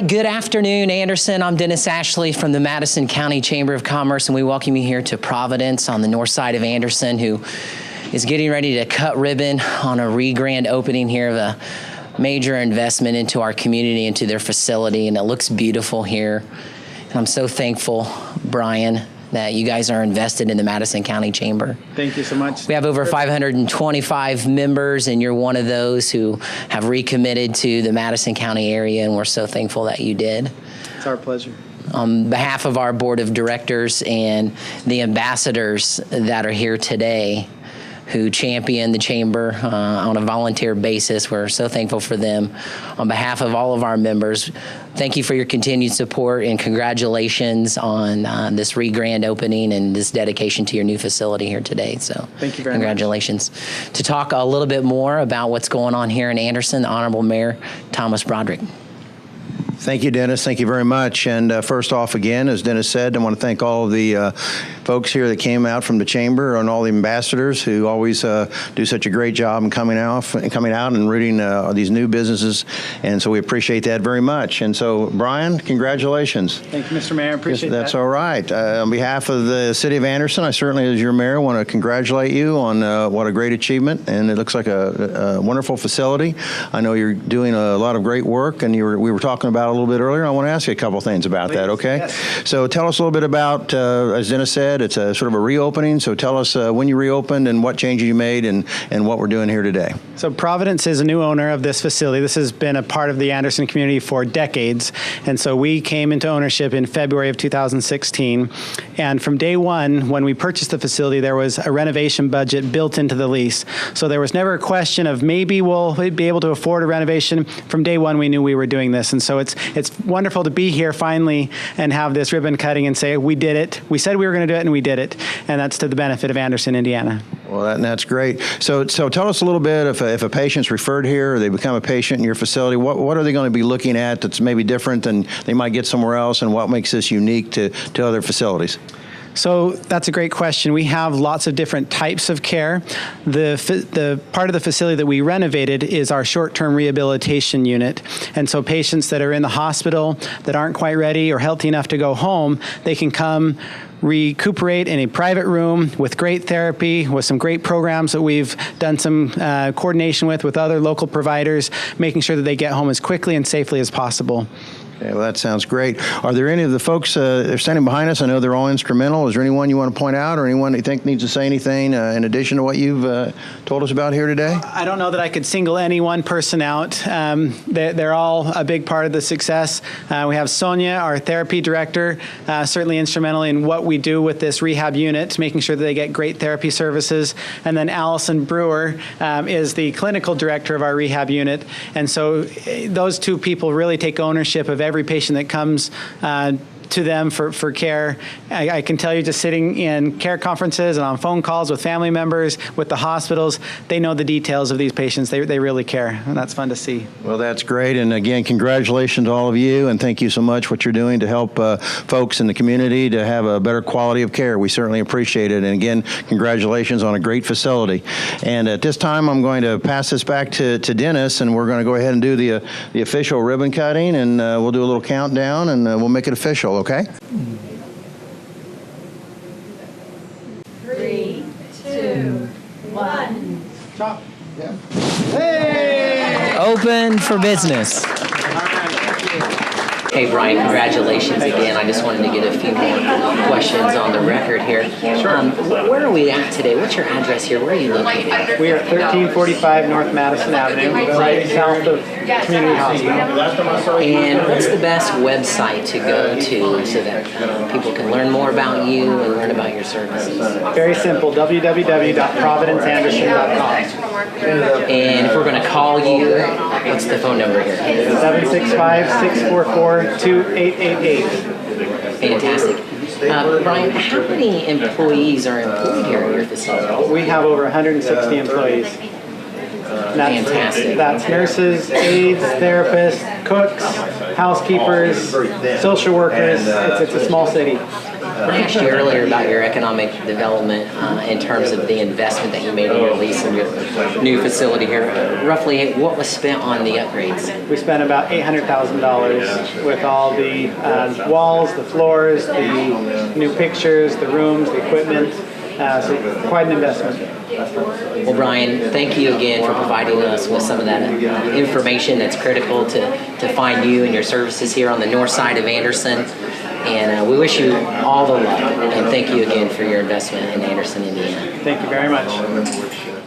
right, good afternoon, Anderson. I'm Dennis Ashley from the Madison County Chamber of Commerce, and we welcome you here to Providence on the north side of Anderson, who is getting ready to cut ribbon on a re-grand opening here of a major investment into our community, into their facility, and it looks beautiful here. And I'm so thankful, Brian, that you guys are invested in the Madison County Chamber. Thank you so much. We have over 525 members, and you're one of those who have recommitted to the Madison County area, and we're so thankful that you did. It's our pleasure. On behalf of our board of directors and the ambassadors that are here today who champion the chamber on a volunteer basis, we're so thankful for them. On behalf of all of our members, thank you for your continued support and congratulations on this re-grand opening and this dedication to your new facility here today. So thank you very congratulations. Much. To talk a little bit more about what's going on here in Anderson, the Honorable Mayor Thomas Broderick. Thank you, Dennis. Thank you very much. And first off, again, as Dennis said, I want to thank all of the folks here that came out from the chamber and all the ambassadors who always do such a great job in coming out and rooting these new businesses. And so we appreciate that very much. And so, Brian, congratulations. Thank you, Mr. Mayor. I appreciate that. That's all right. On behalf of the city of Anderson, I certainly, as your mayor, want to congratulate you on what a great achievement. And it looks like a wonderful facility. I know you're doing a lot of great work, and we were talking about a little bit earlier. I want to ask you a couple things about that, okay? Yes. So tell us a little bit about, as Dennis said, it's a sort of a reopening. So tell us when you reopened and what changes you made and what we're doing here today. So Providence is a new owner of this facility. This has been a part of the Anderson community for decades. And so we came into ownership in February of 2016. And from day one, when we purchased the facility, there was a renovation budget built into the lease. So there was never a question of maybe we'll be able to afford a renovation. From day one, we knew we were doing this. And so it's wonderful to be here finally and have this ribbon cutting and say, we did it. We said we were going to do it, and we did it. And that's to the benefit of Anderson, Indiana. Well, that's great. So tell us a little bit, if a patient's referred here or they become a patient in your facility, what are they going to be looking at that's maybe different than they might get somewhere else, and what makes this unique to other facilities? So that's a great question. We have lots of different types of care. The part of the facility that we renovated is our short-term rehabilitation unit. And so patients that are in the hospital that aren't quite ready or healthy enough to go home, they can come recuperate in a private room with great therapy, with some great programs that we've done some coordination with other local providers, making sure that they get home as quickly and safely as possible. Okay, well, that sounds great. Are there any of the folks that are standing behind us? I know they're all instrumental. Is there anyone you want to point out or anyone that you think needs to say anything in addition to what you've told us about here today? I don't know that I could single any one person out. They're all a big part of the success. We have Sonia, our therapy director, certainly instrumental in what we do with this rehab unit, making sure that they get great therapy services. And then Allison Brewer is the clinical director of our rehab unit. And so those two people really take ownership of every patient that comes to them for care. I can tell you, just sitting in care conferences and on phone calls with family members, with the hospitals, they know the details of these patients. They really care, and that's fun to see. Well, that's great. And again, congratulations to all of you, and thank you so much what you're doing to help folks in the community to have a better quality of care. We certainly appreciate it. And again, congratulations on a great facility. And at this time, I'm going to pass this back to Dennis, and we're going to go ahead and do the official ribbon cutting, and we'll do a little countdown, and we'll make it official. Okay? 3, 2, 1. Stop. Yeah. Hey! Open for business. Hey, Brian, congratulations again. I just wanted to get a few more questions on the record here. Sure. Where are we at today? What's your address here? Where are you located? We are at 1345 North Madison Avenue, right south of Community Hospital. And what's the best website to go to so that people can learn more about you and learn about your services? Very simple, www.providenceanderson.com. And if we're going to call you, what's the phone number here? 765-644-2888. Fantastic. Brian, how many employees are employed here at your facility? We have over 160 employees. Fantastic. That's nurses, aides, therapists, cooks, housekeepers, social workers. It's a small city. I asked you earlier about your economic development in terms of the investment that you made in your lease and your new facility here. Roughly, what was spent on the upgrades? We spent about $800,000 with all the walls, the floors, the new pictures, the rooms, the equipment. So quite an investment. Well, Brian, thank you again for providing us with some of that information that's critical to find you and your services here on the north side of Anderson. And we wish you all the luck. And thank you again for your investment in Anderson, Indiana. Thank you very much.